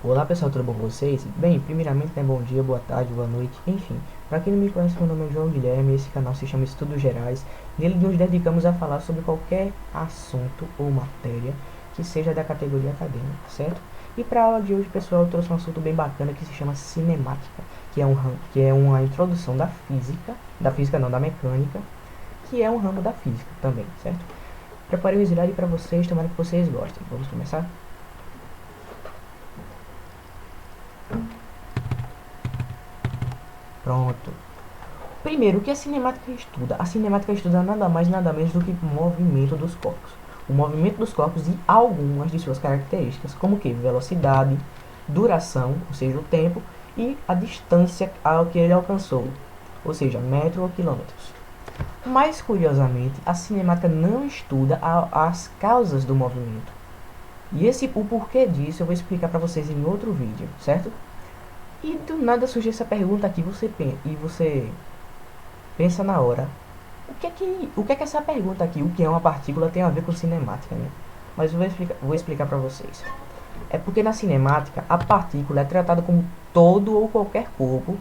Olá pessoal, tudo bom com vocês? Bem, primeiramente, bom dia, boa tarde, boa noite, enfim. Para quem não me conhece, meu nome é João Guilherme, esse canal se chama Estudos Gerais. Nele nos dedicamos a falar sobre qualquer assunto ou matéria que seja da categoria acadêmica, certo? E para a aula de hoje, pessoal, eu trouxe um assunto bem bacana que se chama cinemática, que é uma introdução da física não, da mecânica, que é um ramo da física também, certo? Preparei um slide para vocês, tomara que vocês gostem. Vamos começar? Pronto. Primeiro, o que a cinemática estuda? A cinemática estuda nada mais nada menos do que o movimento dos corpos. O movimento dos corpos e algumas de suas características, como que velocidade, duração, ou seja, o tempo, e a distância ao que ele alcançou, ou seja, metros ou quilômetros. Mais curiosamente, a cinemática não estuda as causas do movimento. E o porquê disso eu vou explicar para vocês em outro vídeo, certo? E do nada surge essa pergunta aqui, você pensa na hora. O que é que essa pergunta aqui, o que é uma partícula, tem a ver com cinemática, né? Mas eu vou explicar para vocês. É porque na cinemática, a partícula é tratada como todo ou qualquer corpo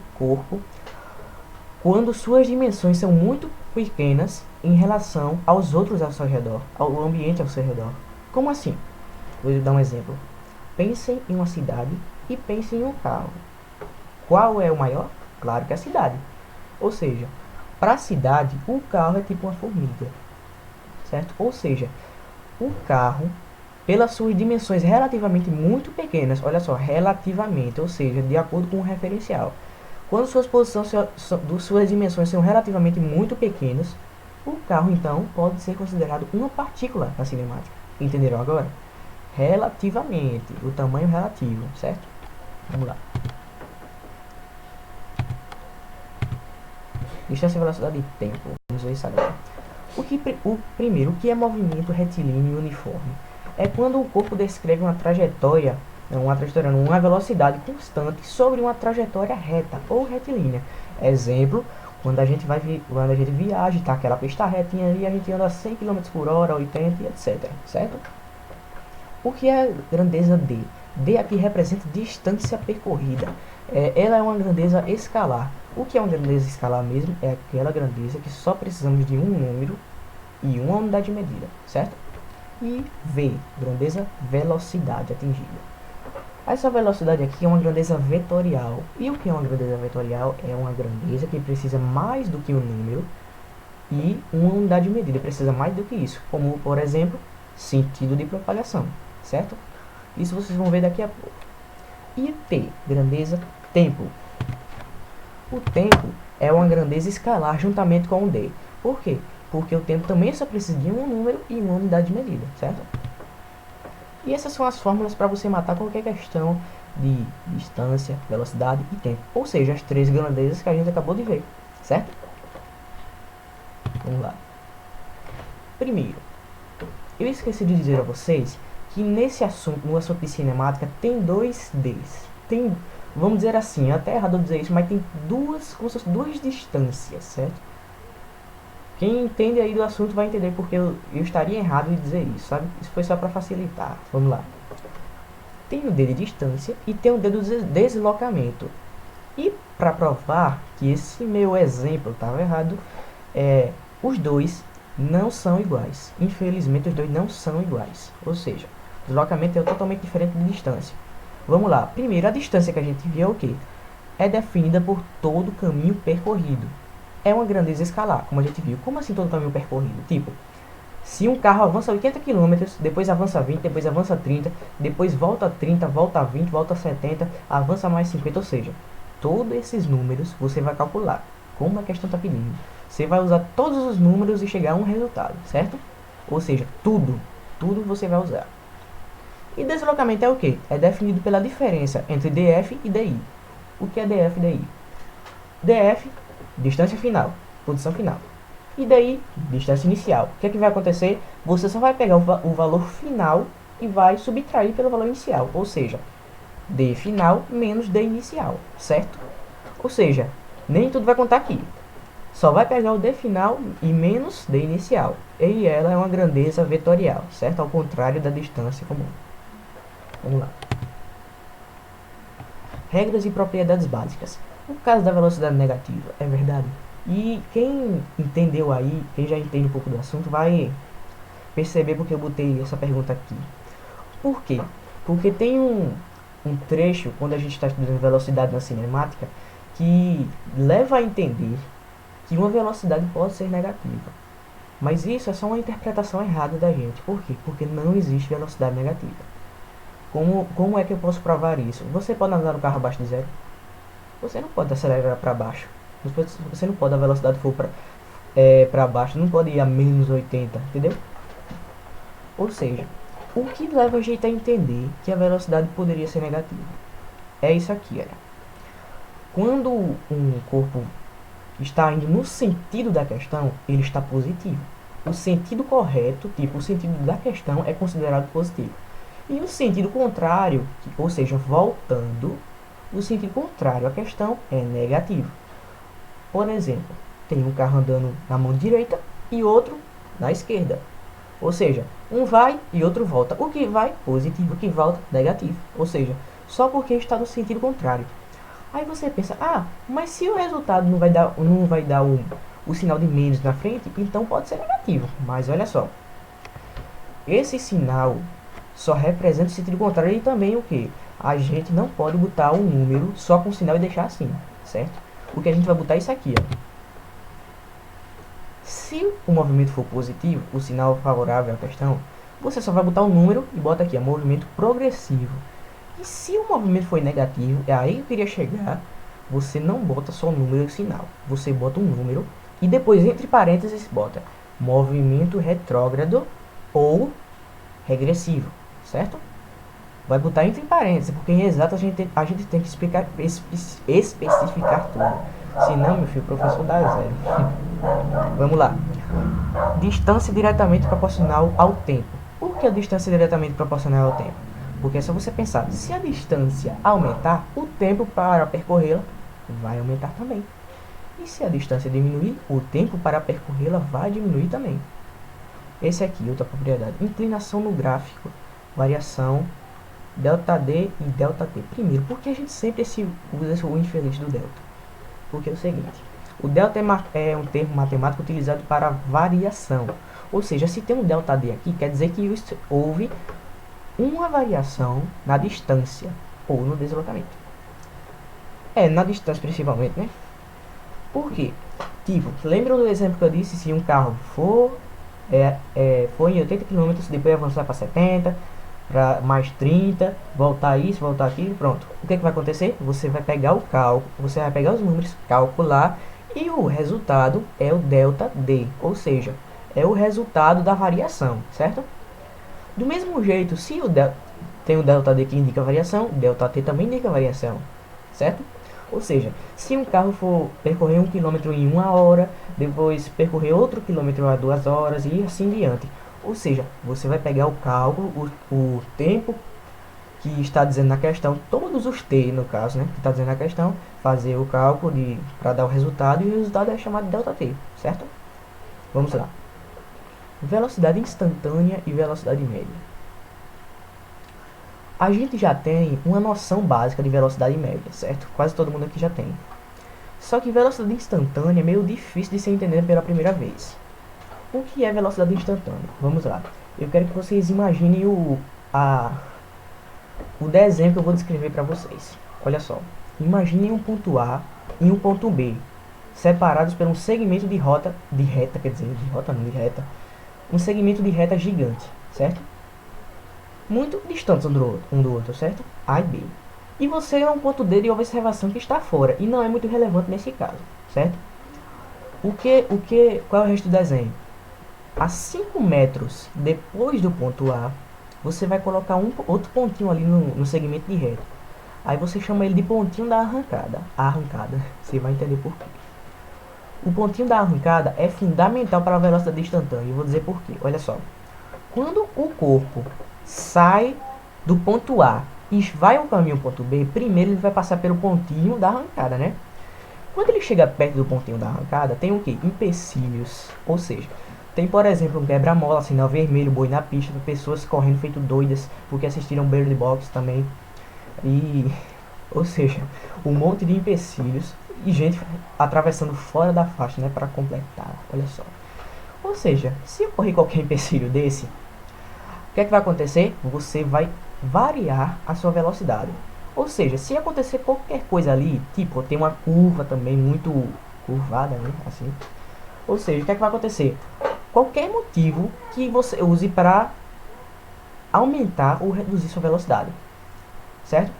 quando suas dimensões são muito pequenas em relação aos outros ao seu redor, ao ambiente ao seu redor. Como assim? Vou dar um exemplo. Pensem em uma cidade e pensem em um carro. Qual é o maior? Claro que é a cidade. Ou seja, para a cidade, o carro é tipo uma formiga, certo? Ou seja, o carro, pelas suas dimensões relativamente muito pequenas, olha só, relativamente, ou seja, de acordo com o referencial. Quando suas dimensões são relativamente muito pequenas, o carro, então, pode ser considerado uma partícula na cinemática. Entenderam agora? Relativamente, o tamanho relativo, certo? Vamos lá. Distância, velocidade e tempo. Vamos ver isso agora. Primeiro, o que é movimento retilíneo uniforme? É quando o corpo descreve uma velocidade constante sobre uma trajetória reta ou retilínea. Exemplo, quando a gente viaja, tá aquela pista retinha ali, a gente anda a 100 km por hora, 80 e etc, certo? O que é a grandeza D? D aqui representa distância percorrida. Ela é uma grandeza escalar. O que é uma grandeza escalar mesmo? É aquela grandeza que só precisamos de um número e uma unidade de medida, certo? E V, grandeza velocidade atingida. Essa velocidade aqui é uma grandeza vetorial. E o que é uma grandeza vetorial? É uma grandeza que precisa mais do que um número e uma unidade de medida. Precisa mais do que isso, como por exemplo, sentido de propagação, certo? Isso vocês vão ver daqui a pouco. E T, grandeza tempo. O tempo é uma grandeza escalar juntamente com o D. Por quê? Porque o tempo também só precisa de um número e uma unidade de medida, certo? E essas são as fórmulas para você matar qualquer questão de distância, velocidade e tempo. Ou seja, as três grandezas que a gente acabou de ver, certo? Vamos lá. Primeiro, eu esqueci de dizer a vocês que no assunto de cinemática, tem dois Ds. Vamos dizer assim, é até errado dizer isso, mas tem duas distâncias, certo? Quem entende aí do assunto vai entender porque eu estaria errado em dizer isso, sabe? Isso foi só para facilitar. Vamos lá. Tem o D de distância e tem o D do deslocamento. E para provar que esse meu exemplo estava errado, os dois não são iguais. Infelizmente, os dois não são iguais. Ou seja, o deslocamento é totalmente diferente de distância. Vamos lá. Primeiro, a distância que a gente viu é o quê? É definida por todo o caminho percorrido. É uma grandeza escalar, como a gente viu. Como assim todo o caminho percorrido? Tipo, se um carro avança 80 km, depois avança 20, depois avança 30, depois volta 30, volta 20, volta 70, avança mais 50, ou seja, todos esses números você vai calcular. Como a questão está pedindo. Você vai usar todos os números e chegar a um resultado, certo? Ou seja, tudo você vai usar. E deslocamento é o que? É definido pela diferença entre DF e DI. O que é DF e DI? DF, distância final, posição final. E DI, distância inicial. O que é que vai acontecer? Você só vai pegar o valor final e vai subtrair pelo valor inicial. Ou seja, D final menos D inicial, certo? Ou seja, nem tudo vai contar aqui. Só vai pegar o D final e menos D inicial. E ela é uma grandeza vetorial, certo? Ao contrário da distância comum. Vamos lá. regras e propriedades básicas. No caso da velocidade negativa, é verdade? E quem entendeu aí, quem já entende um pouco do assunto, vai perceber porque eu botei essa pergunta aqui. Por quê? Porque tem um trecho, quando a gente está estudando velocidade na cinemática, que leva a entender que uma velocidade pode ser negativa. Mas isso é só uma interpretação errada da gente. Por quê? Porque não existe velocidade negativa. Como é que eu posso provar isso? Você pode andar no carro abaixo de zero? Você não pode acelerar para baixo. Você não pode, a velocidade for para baixo, não pode ir a menos 80, entendeu? Ou seja, o que leva a gente a entender que a velocidade poderia ser negativa? É isso aqui, olha. Quando um corpo está indo no sentido da questão, ele está positivo. O sentido correto, tipo, o sentido da questão é considerado positivo. E o sentido contrário, ou seja, voltando, o sentido contrário à questão é negativo. Por exemplo, tem um carro andando na mão direita e outro na esquerda. Ou seja, um vai e outro volta. O que vai, positivo, o que volta, negativo. Ou seja, só porque está no sentido contrário. Aí você pensa, mas se o resultado não vai dar o sinal de menos na frente, então pode ser negativo. Mas olha só, esse sinal só representa o sentido contrário e também o que? A gente não pode botar um número só com o sinal e deixar assim, certo? O que a gente vai botar é isso aqui, ó. Se o movimento for positivo, o sinal favorável à questão, você só vai botar um número e bota aqui, movimento progressivo. E se o movimento for negativo, é aí que eu queria chegar, você não bota só o número e o sinal. Você bota um número e depois, entre parênteses, bota movimento retrógrado ou regressivo, certo? Vai botar entre parênteses, porque em exato a gente tem que especificar tudo. Senão, meu filho, o professor dá zero. Vamos lá. Distância diretamente proporcional ao tempo. Por que a distância diretamente proporcional ao tempo? Porque é só você pensar, se a distância aumentar, o tempo para percorrê-la vai aumentar também. E se a distância diminuir, o tempo para percorrê-la vai diminuir também. Esse aqui, outra propriedade. Inclinação no gráfico, variação, ΔD e ΔT. Primeiro, por que a gente sempre usa o infeliz do delta? Porque é o seguinte, o delta é um termo matemático utilizado para variação. Ou seja, se tem um ΔD aqui, quer dizer que houve uma variação na distância ou no deslocamento. Na distância principalmente, né? Por quê? Tipo, lembram do exemplo que eu disse? Se um carro for em 80 km, depois avançar para 70, para mais 30, voltar isso, voltar aquilo, pronto. O que vai acontecer? Você vai pegar o cálculo, você vai pegar os números, calcular, e o resultado é o ΔD, ou seja, é o resultado da variação, certo? Do mesmo jeito, se tem o ΔD que indica variação, ΔT também indica variação, certo? Ou seja, se um carro for percorrer 1 km em 1 hora, depois percorrer outro quilômetro a 2 horas e assim diante. Ou seja, você vai pegar o cálculo, o tempo que está dizendo na questão, todos os t no caso, né, que está dizendo na questão, fazer o cálculo para dar o resultado, e o resultado é chamado de ΔT, certo? Vamos lá. Velocidade instantânea e velocidade média. A gente já tem uma noção básica de velocidade média, certo? Quase todo mundo aqui já tem. Só que velocidade instantânea é meio difícil de ser entendida pela primeira vez. O que é velocidade instantânea? Vamos lá. Eu quero que vocês imaginem o desenho que eu vou descrever para vocês. Olha só. Imaginem um ponto A e um ponto B, separados por um segmento de reta, um segmento de reta gigante, certo? Muito distantes um do outro, certo? A e B. E você é um ponto D de observação que está fora, e não é muito relevante nesse caso, certo? Qual é o resto do desenho? A 5 metros depois do ponto A, você vai colocar outro pontinho ali no segmento de reta. Aí você chama ele de pontinho da arrancada. A arrancada, você vai entender por quê. O pontinho da arrancada é fundamental para a velocidade instantânea. Eu vou dizer por quê. Olha só. Quando o corpo sai do ponto A e vai ao caminho ponto B, primeiro ele vai passar pelo pontinho da arrancada, né? Quando ele chega perto do pontinho da arrancada, tem o que? Empecilhos. Ou seja, tem, por exemplo, um quebra-mola, sinal vermelho, boi na pista, pessoas correndo feito doidas porque assistiram Bird Box também. E Ou seja, um monte de empecilhos e gente atravessando fora da faixa, né, para completar. Olha só. Ou seja, se ocorrer qualquer empecilho desse, o que é que vai acontecer? Você vai variar a sua velocidade. Ou seja, se acontecer qualquer coisa ali, tipo, tem uma curva também muito curvada, né, assim. Ou seja, o que é que vai acontecer? Qualquer motivo que você use para aumentar ou reduzir sua velocidade, certo?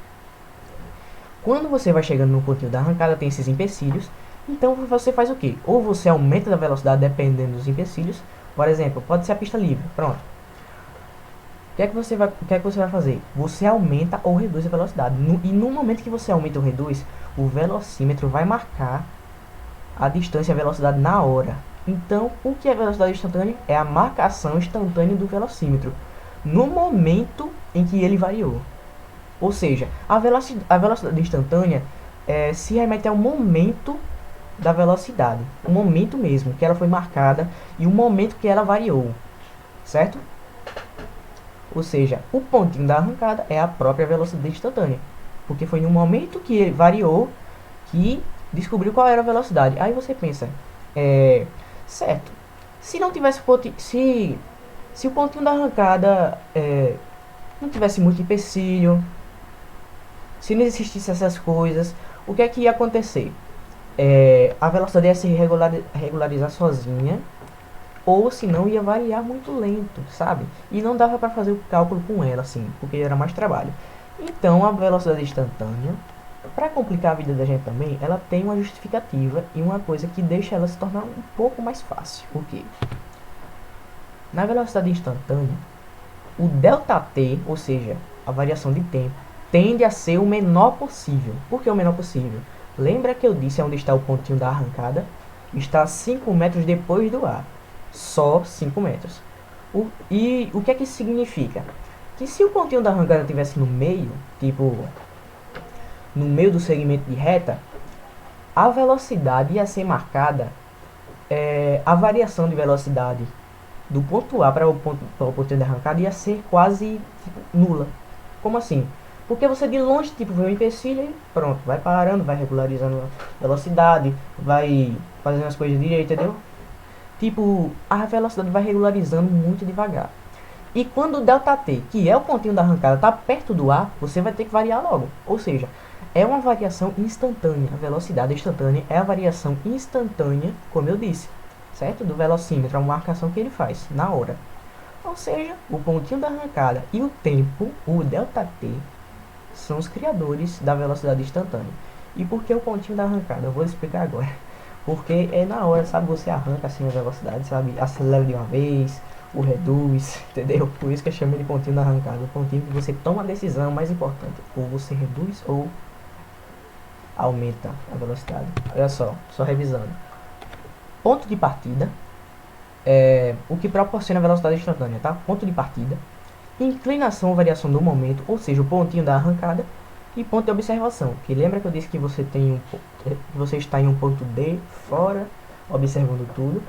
Quando você vai chegando no pontinho da arrancada, tem esses empecilhos. Então você faz o quê? Ou você aumenta a velocidade dependendo dos empecilhos. Por exemplo, pode ser a pista livre. Pronto. O que é que você vai fazer? Você aumenta ou reduz a velocidade. E no momento que você aumenta ou reduz, o velocímetro vai marcar a distância e a velocidade na hora. Então, o que é velocidade instantânea? É a marcação instantânea do velocímetro no momento em que ele variou. Ou seja, a velocidade instantânea se remete ao momento da velocidade. O momento mesmo que ela foi marcada e o momento que ela variou. Certo? Ou seja, o pontinho da arrancada é a própria velocidade instantânea. Porque foi no momento que ele variou que descobriu qual era a velocidade. Aí você pensa, certo, se não tivesse se o pontinho da arrancada não tivesse muito empecilho, se não existisse essas coisas, o que é que ia acontecer? A velocidade ia se regularizar sozinha, ou se não ia variar muito lento, sabe? E não dava para fazer o cálculo com ela, assim, porque era mais trabalho. Então a velocidade instantânea, para complicar a vida da gente também, ela tem uma justificativa e uma coisa que deixa ela se tornar um pouco mais fácil. Por quê? Na velocidade instantânea, o ΔT, ou seja, a variação de tempo, tende a ser o menor possível. Por que o menor possível? Lembra que eu disse onde está o pontinho da arrancada? Está 5 metros depois do ar. Só 5 metros. E o que é que isso significa? Que se o pontinho da arrancada estivesse no meio, tipo, no meio do segmento de reta, a velocidade ia ser marcada, a variação de velocidade do ponto A para o pontinho da arrancada ia ser quase tipo, nula. Como assim? Porque você de longe tipo, vê um empecilho e pronto, vai parando, vai regularizando a velocidade, vai fazendo as coisas direito, entendeu? Tipo, a velocidade vai regularizando muito devagar. E quando o ΔT, que é o pontinho da arrancada, está perto do ar, você vai ter que variar logo. Ou seja, é uma variação instantânea. A velocidade instantânea é a variação instantânea, como eu disse, certo? Do velocímetro, a marcação que ele faz na hora. Ou seja, o pontinho da arrancada e o tempo, o ΔT, são os criadores da velocidade instantânea. E por que o pontinho da arrancada? Eu vou explicar agora. Porque é na hora, sabe? Você arranca assim a velocidade, sabe? Acelera de uma vez, ou reduz, entendeu? Por isso que eu chamo de pontinho da arrancada. O pontinho que você toma a decisão mais importante. Ou você reduz ou aumenta a velocidade. Olha só revisando. Ponto de partida é o que proporciona a velocidade instantânea, tá? Ponto de partida. Inclinação ou variação do momento, ou seja, o pontinho da arrancada. E ponto de observação, que lembra que eu disse que você está em um ponto D, fora, observando tudo,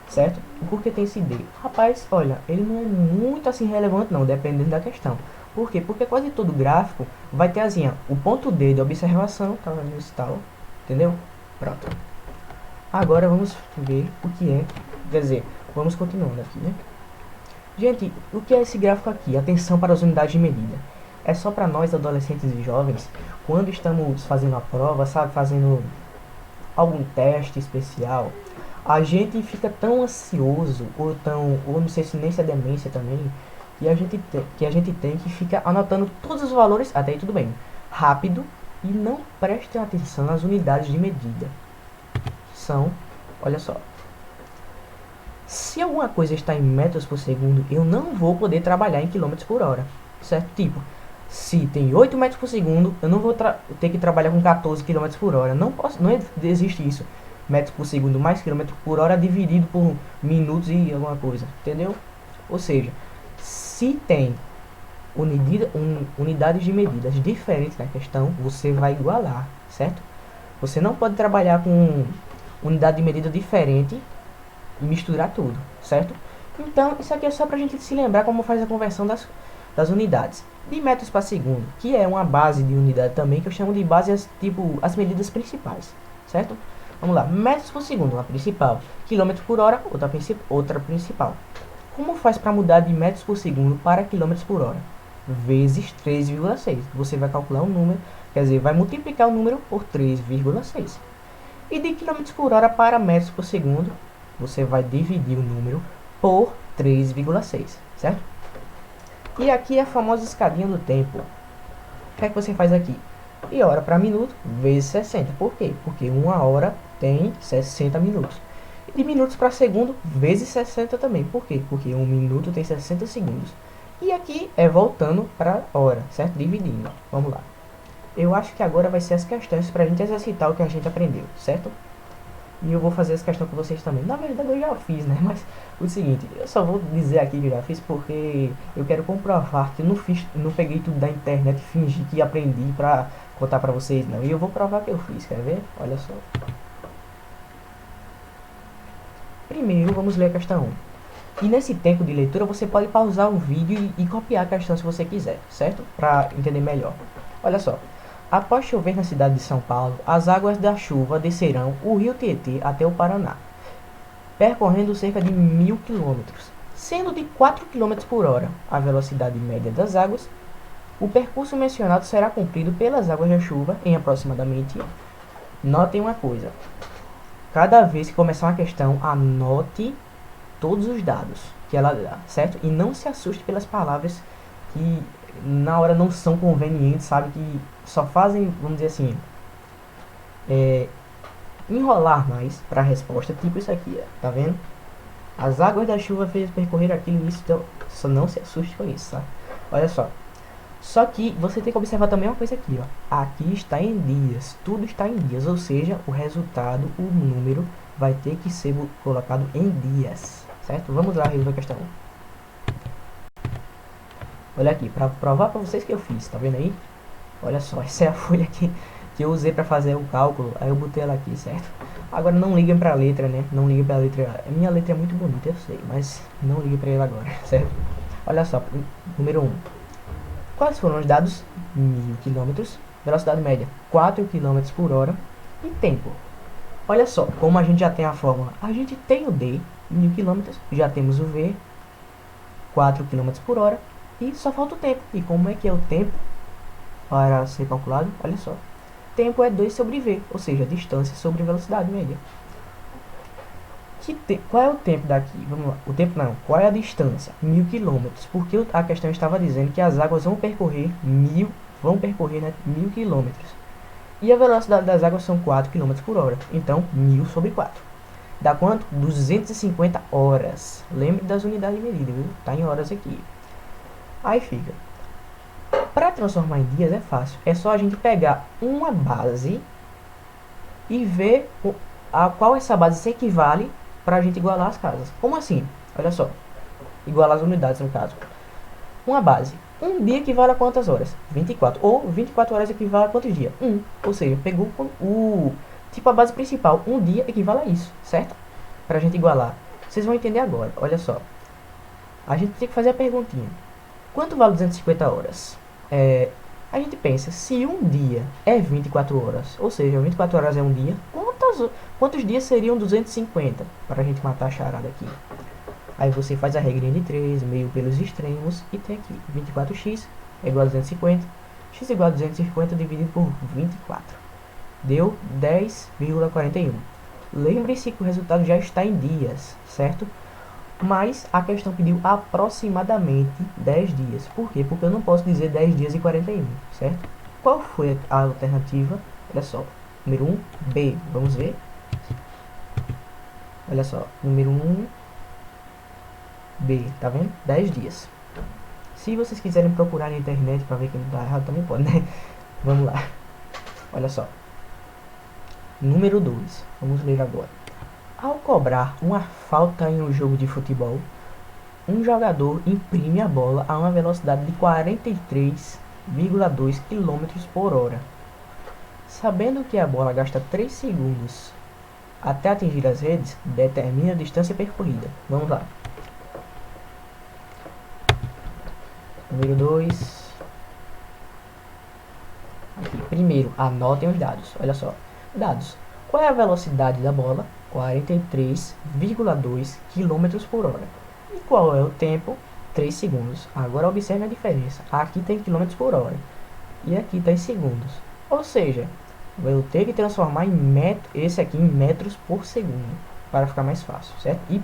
certo? E por que tem esse D? Rapaz, olha, ele não é muito assim relevante não, dependendo da questão. Por quê? Porque quase todo gráfico vai ter assim, ó, o ponto D de observação, tá nesse tal, entendeu? Pronto. Agora vamos ver o que é, quer dizer, vamos continuando aqui, né? Gente, o que é esse gráfico aqui? Atenção para as unidades de medida. É só para nós, adolescentes e jovens, quando estamos fazendo a prova, sabe, fazendo algum teste especial, a gente fica tão ansioso, ou não sei se nem se é demência também, que a gente tem que ficar anotando todos os valores, até aí tudo bem, rápido, e não prestem atenção nas unidades de medida. São, olha só, se alguma coisa está em metros por segundo, eu não vou poder trabalhar em quilômetros por hora, certo? Tipo, se tem 8 metros por segundo, eu não vou ter que trabalhar com 14 km por hora. Não existe isso. Metros por segundo mais quilômetro por hora dividido por minutos e alguma coisa. Entendeu? Ou seja, se tem unidades de medidas diferentes na questão, você vai igualar, certo? Você não pode trabalhar com unidade de medida diferente e misturar tudo, certo? Então, isso aqui é só pra gente se lembrar como faz a conversão das unidades. De metros para segundo, que é uma base de unidade também, que eu chamo de base tipo as medidas principais, certo? Vamos lá, metros por segundo, uma principal, quilômetros por hora, outra principal. Como faz para mudar de metros por segundo para quilômetros por hora? Vezes 3,6. Você vai calcular um número, quer dizer, vai multiplicar o número por 3,6. E de quilômetros por hora para metros por segundo, você vai dividir o número por 3,6, certo? E aqui é a famosa escadinha do tempo. O que é que você faz aqui? E hora para minuto vezes 60. Por quê? Porque uma hora tem 60 minutos. E de minutos para segundo vezes 60 também. Por quê? Porque um minuto tem 60 segundos. E aqui é voltando para hora, certo? Dividindo. Vamos lá. Eu acho que agora vai ser as questões para a gente exercitar o que a gente aprendeu, certo? E eu vou fazer essa questão com vocês também. Na verdade eu já fiz, né? Mas o seguinte, eu só vou dizer aqui que eu já fiz porque eu quero comprovar que eu não peguei tudo da internet e fingi que aprendi pra contar pra vocês, não. E eu vou provar que eu fiz, quer ver? Olha só. Primeiro vamos ler a questão 1. E nesse tempo de leitura você pode pausar o vídeo e copiar a questão se você quiser, certo? Pra entender melhor. Olha só. Após chover na cidade de São Paulo, as águas da chuva descerão o rio Tietê até o Paraná, percorrendo cerca de 1.000 km, sendo de 4 km por hora a velocidade média das águas. O percurso mencionado será cumprido pelas águas da chuva em aproximadamente... Notem uma coisa. Cada vez que começar uma questão, anote todos os dados que ela dá, certo? E não se assuste pelas palavras que na hora não são convenientes, sabe? Que só fazem, vamos dizer assim, enrolar mais para a resposta, tipo isso aqui, ó, tá vendo? As águas da chuva fez percorrer aquilo, isso, então só não se assuste com isso, tá? Olha só. Só que você tem que observar também uma coisa aqui, ó. Aqui está em dias, tudo está em dias, ou seja, o resultado, o número, vai ter que ser colocado em dias, certo? Vamos lá resolver a questão 1. Olha aqui, para provar para vocês que eu fiz, tá vendo aí? Olha só, essa é a folha aqui que eu usei para fazer o cálculo, aí eu botei ela aqui, certo? Agora não liguem para a letra, né? Não liguem para a letra. A minha letra é muito bonita, eu sei, mas não liguem para ela agora, certo? Olha só, número 1. Quais foram os dados? 1.000 km, velocidade média 4 km por hora e tempo. Olha só, como a gente já tem a fórmula, a gente tem o D, 1.000 km, já temos o V, 4 km por hora, e só falta o tempo. E como é que é o tempo para ser calculado? Olha só, tempo é 2 sobre V, ou seja, distância sobre velocidade média. Qual é o tempo daqui? Vamos lá, o tempo não, qual é a distância? 1.000 km, porque a questão estava dizendo que as águas vão percorrer 1.000 km. E a velocidade das águas são 4 km por hora, então 1.000 sobre 4. Dá quanto? 250 horas. Lembre das unidades de medida, viu? Tá em horas aqui. Aí fica. Para transformar em dias é fácil. É só a gente pegar uma base e ver a qual essa base se equivale para a gente igualar as casas. Como assim? Olha só. Igualar as unidades no caso. Uma base. Um dia equivale a quantas horas? 24. Ou 24 horas equivale a quantos dias? 1. Ou seja, pegou tipo a base principal. Um dia equivale a isso, certo? Para a gente igualar. Vocês vão entender agora. Olha só. A gente tem que fazer a perguntinha. Quanto vale 250 horas? A gente pensa, se um dia é 24 horas, ou seja, 24 horas é um dia, quantos dias seriam 250? Para a gente matar a charada aqui. Aí você faz a regrinha de 3, meio pelos extremos, e tem aqui 24x é igual a 250, x igual a 250 dividido por 24. Deu 10,41. Lembre-se que o resultado já está em dias, certo? Mas a questão pediu aproximadamente 10 dias. Por quê? Porque eu não posso dizer 10 dias e 41, certo? Qual foi a alternativa? Olha só, número 1, B. Vamos ver. Olha só, número 1, B. Tá vendo? 10 dias. Se vocês quiserem procurar na internet para ver que não está errado, também pode, né? Vamos lá. Olha só. Número 2. Vamos ler agora. Ao cobrar uma falta em um jogo de futebol, um jogador imprime a bola a uma velocidade de 43,2 km por hora. Sabendo que a bola gasta 3 segundos até atingir as redes, determine a distância percorrida. Vamos lá. Número 2. Aqui, primeiro, anotem os dados. Olha só. Dados. Qual é a velocidade da bola? 43,2 km por hora. E qual é o tempo? 3 segundos. Agora observe a diferença. Aqui tem km por hora. E aqui está em segundos. Ou seja, eu ter que transformar esse aqui em metros por segundo. Para ficar mais fácil, certo? E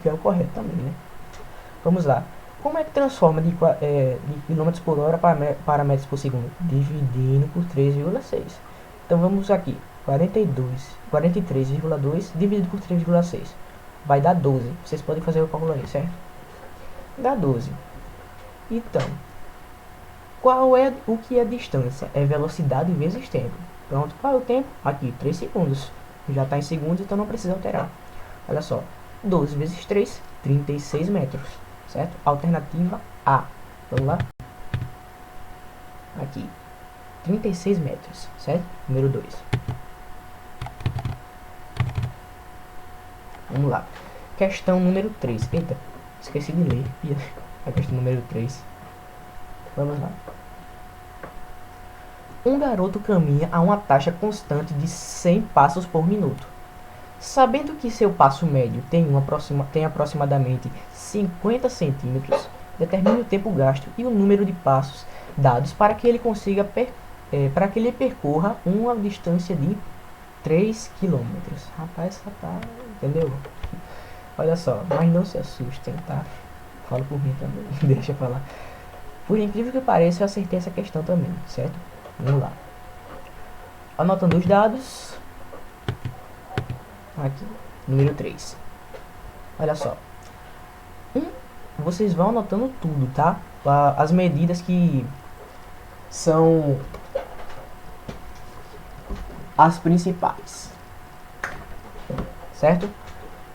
que é o correto também, né? Vamos lá. Como é que transforma de km por hora para metros por segundo? Dividindo por 3,6. Então vamos aqui. 43,2 dividido por 3,6. Vai dar 12. Vocês podem fazer o cálculo aí, certo? Dá 12. Então, qual é o que é distância? É velocidade vezes tempo. Pronto, qual é o tempo? Aqui, 3 segundos. Já está em segundos, então não precisa alterar. Olha só, 12 vezes 3, 36 metros, certo? Alternativa A. Vamos lá? Aqui, 36 metros, certo? Número 2. Vamos lá. Questão número 3. Eita, esqueci de ler a questão número 3. Vamos lá. Um garoto caminha a uma taxa constante de 100 passos por minuto. Sabendo que seu passo médio tem aproximadamente 50 centímetros, determine o tempo gasto e o número de passos dados para que ele consiga percorra uma distância de 3 quilômetros. Rapaz, entendeu? Olha só, mas não se assustem, tá? Falo por mim também, deixa eu falar. Por incrível que pareça, eu acertei essa questão também, certo? Vamos lá. Anotando os dados. Aqui, número 3. Olha só. Vocês vão anotando tudo, tá? As medidas que são as principais. Certo?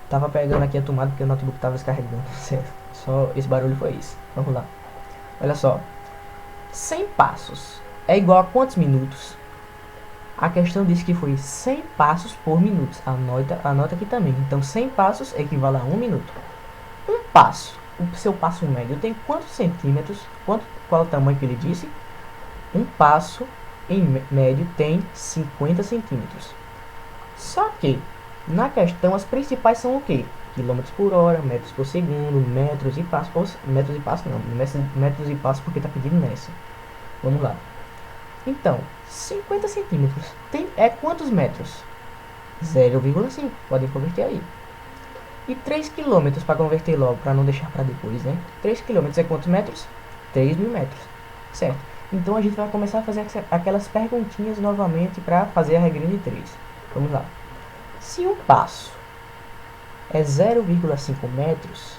Tava pegando aqui a tomada porque o notebook tava descarregando. Certo? Só esse barulho foi isso. Vamos lá. Olha só. 100 passos é igual a quantos minutos? A questão diz que foi 100 passos por minuto. Anota aqui também. Então 100 passos equivale a 1 minuto. Um passo, o seu passo médio tem quantos centímetros? Qual o tamanho que ele disse? Um passo em médio tem 50 centímetros. Só que na questão as principais são o que? Quilômetros por hora, metros por segundo, metros e passos. Metros e passos não, metros e passos porque está pedindo nessa. Vamos lá. Então, 50 centímetros é quantos metros? 0,5. Podem converter aí. E 3 quilômetros para converter logo, para não deixar para depois, né? 3 quilômetros é quantos metros? 3.000 metros. Certo. Então a gente vai começar a fazer aquelas perguntinhas novamente para fazer a regrinha de 3. Vamos lá. Se um passo é 0,5 metros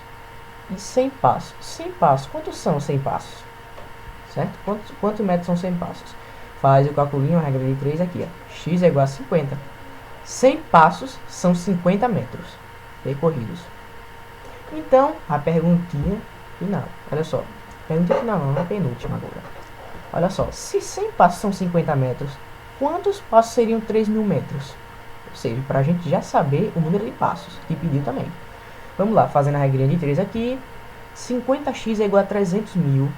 e 100 passos. 100 passos, quantos são 100 passos? Certo? Quantos metros são 100 passos? Faz o calculinho, a regra de 3 aqui, ó. X é igual a 50. 100 passos são 50 metros percorridos. Então, a perguntinha final. Olha só. Pergunta final não, é a penúltima agora. Olha só. Se 100 passos são 50 metros, quantos passos seriam 3.000 metros? Ou seja, para a gente já saber o número de passos que pediu também. Vamos lá, fazendo a regrinha de 3 aqui. 50x é igual a 300.000.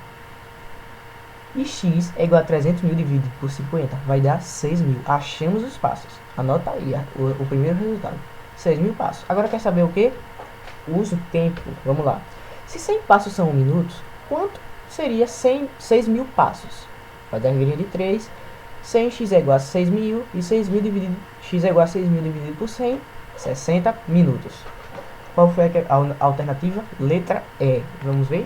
E x é igual a 300.000 dividido por 50. Vai dar 6.000. Achamos os passos. Anota aí o primeiro resultado. 6.000 passos. Agora quer saber o que? Usa o tempo. Vamos lá. Se 100 passos são 1 minuto, quanto seria 6.000 passos? Vai dar a regrinha de 3. 100x é igual a 6.000. E 6.000 dividido x é igual a 6.000 dividido por 100. 60 minutos. Qual foi a alternativa? Letra E. Vamos ver?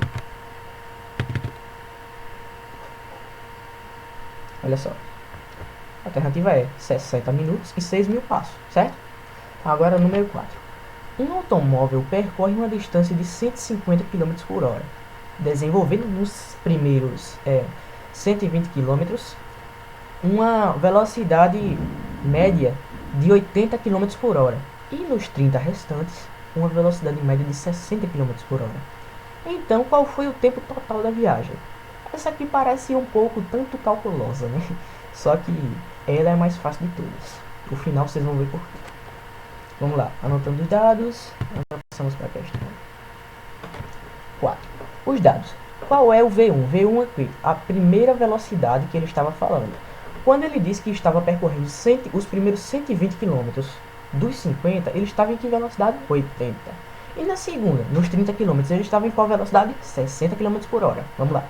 Olha só. A alternativa é 60 minutos e 6.000 passos, certo? Agora, número 4. Um automóvel percorre uma distância de 150 km por hora, desenvolvendo nos primeiros 120 km uma velocidade média de 80 km por hora e nos 30 restantes uma velocidade média de 60 km por hora. Então, qual foi o tempo total da viagem? Essa aqui parece um pouco tanto calculosa, né? Só que ela é a mais fácil de todas. No final vocês vão ver por quê. Vamos lá, anotando os dados. Agora passamos para a questão 4. Os dados. Qual é o V1? V1 aqui, a primeira velocidade que ele estava falando. Quando ele disse que estava percorrendo os primeiros 120 km dos 50, ele estava em que velocidade? 80. E na segunda, nos 30 km, ele estava em qual velocidade? 60 km por hora. Vamos lá.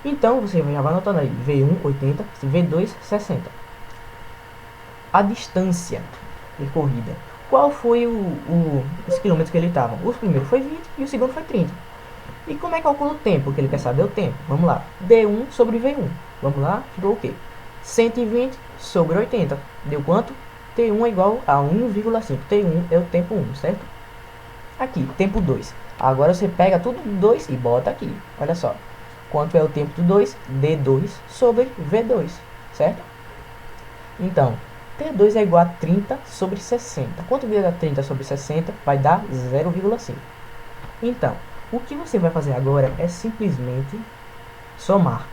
Então, você já vai anotando aí, V1, 80, V2, 60. A distância percorrida. Qual foi os quilômetros que ele estava? O primeiro foi 20 e o segundo foi 30. E como é que calcula o tempo? Que ele quer saber o tempo. Vamos lá. D1 sobre V1. Vamos lá. Ficou o quê? 120 sobre 80. Deu quanto? T1 é igual a 1,5. T1 é o tempo 1, certo? Aqui, tempo 2. Agora você pega tudo do 2 e bota aqui. Olha só. Quanto é o tempo do 2? D2 sobre V2, certo? Então, T2 é igual a 30 sobre 60. Quanto vai dar 30 sobre 60? Vai dar 0,5. Então, o que você vai fazer agora é simplesmente somar.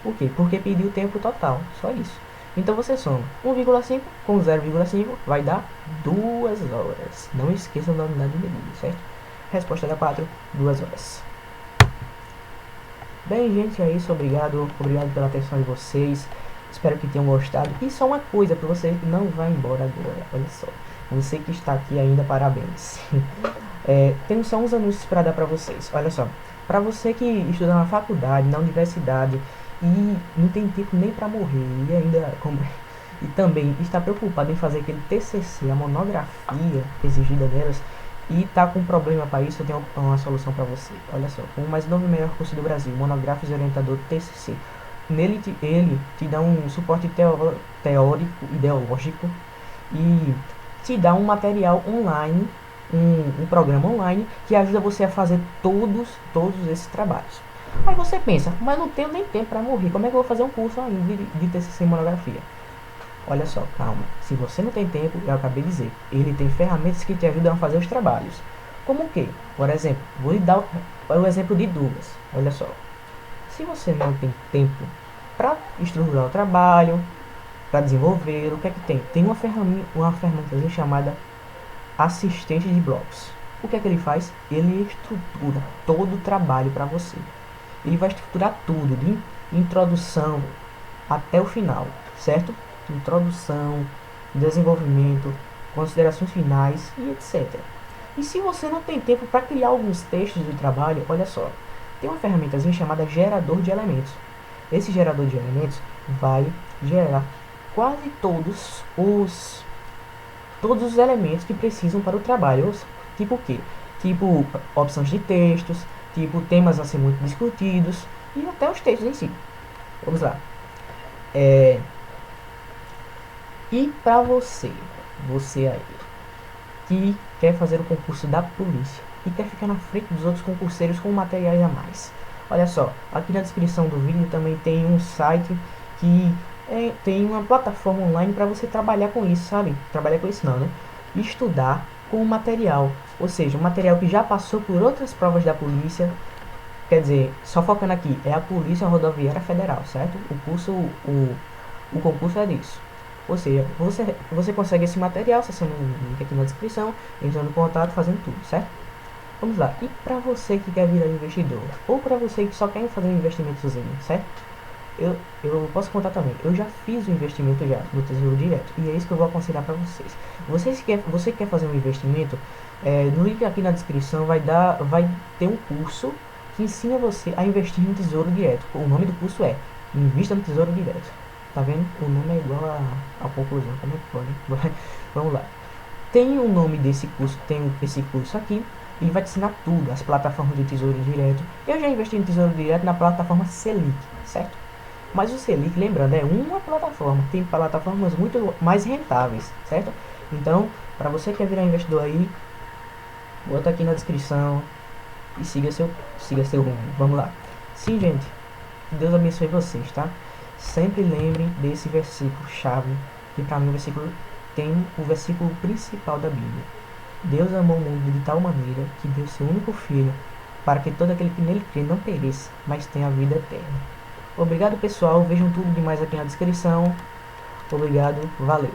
Por quê? Porque pediu o tempo total, só isso. Então você soma 1,5 com 0,5 vai dar 2 horas. Não esqueçam da unidade de medida, certo? Resposta da 4, 2 horas. Bem, gente, é isso. Obrigado pela atenção de vocês. Espero que tenham gostado. E só uma coisa para você que não vai embora agora. Olha só. Você que está aqui ainda, parabéns. Tenho só uns anúncios para dar para vocês. Olha só. Para você que estuda na faculdade, na universidade e não tem tempo nem para morrer e também está preocupado em fazer aquele TCC, a monografia exigida delas, e está com problema para isso, eu tenho uma solução para você. Olha só, o mais novo e melhor curso do Brasil, Monográficos e Orientador TCC. Nele ele te dá um suporte teórico, ideológico, e te dá um material online, um programa online que ajuda você a fazer todos esses trabalhos. Aí você pensa, mas não tenho nem tempo para morrer, como é que eu vou fazer um curso ainda de TCC em monografia? Olha só, calma. Se você não tem tempo, eu acabei de dizer, ele tem ferramentas que te ajudam a fazer os trabalhos. Como o que? Por exemplo, vou lhe dar o exemplo de duas. Olha só. Se você não tem tempo para estruturar o trabalho, para desenvolver, o que é que tem? Tem uma ferramenta chamada assistente de blocos. O que é que ele faz? Ele estrutura todo o trabalho para você. Ele vai estruturar tudo, de introdução até o final, certo? Introdução, desenvolvimento, considerações finais e etc. E se você não tem tempo para criar alguns textos de trabalho, olha só, tem uma ferramentazinha chamada gerador de elementos. Esse gerador de elementos vai gerar quase todos os elementos que precisam para o trabalho. Tipo o quê? Tipo opções de textos, tipo temas a ser muito discutidos e até os textos em si. Vamos lá. E para você aí, que quer fazer o concurso da polícia e quer ficar na frente dos outros concurseiros com materiais a mais, olha só, aqui na descrição do vídeo também tem um site que tem uma plataforma online para você trabalhar com isso, sabe? Trabalhar com isso não, né? Estudar com o material, ou seja, um material que já passou por outras provas da polícia. Quer dizer, só focando aqui, é a Polícia Rodoviária Federal, certo? O concurso é disso. Ou seja, você consegue esse material acessando o link aqui na descrição, entrando em contato, fazendo tudo, certo? Vamos lá. E para você que quer virar investidor, ou para você que só quer fazer um investimentozinho, certo? Eu posso contar também. Eu já fiz o investimento já no Tesouro Direto, e é isso que eu vou aconselhar para vocês. Você quer fazer um investimento, no link aqui na descrição vai ter um curso que ensina você a investir no Tesouro Direto. O nome do curso é Invista no Tesouro Direto. Tá vendo? O nome é igual a conclusão. Como é que pode? Vamos lá. Tem o nome desse curso, tem esse curso aqui. Ele vai te ensinar tudo, as plataformas do Tesouro Direto. Eu já investi no Tesouro Direto na plataforma Selic, certo? Mas o Selic, lembrando, é uma plataforma. Tem plataformas muito mais rentáveis, certo? Então, para você que quer virar investidor aí, bota aqui na descrição e siga seu rumo. Vamos lá. Sim, gente. Deus abençoe vocês, tá? Sempre lembrem desse versículo chave, que para mim tem o versículo principal da Bíblia. Deus amou o mundo de tal maneira que deu seu único filho, para que todo aquele que nele crê não pereça, mas tenha a vida eterna. Obrigado, pessoal. Vejam tudo demais aqui na descrição. Obrigado. Valeu.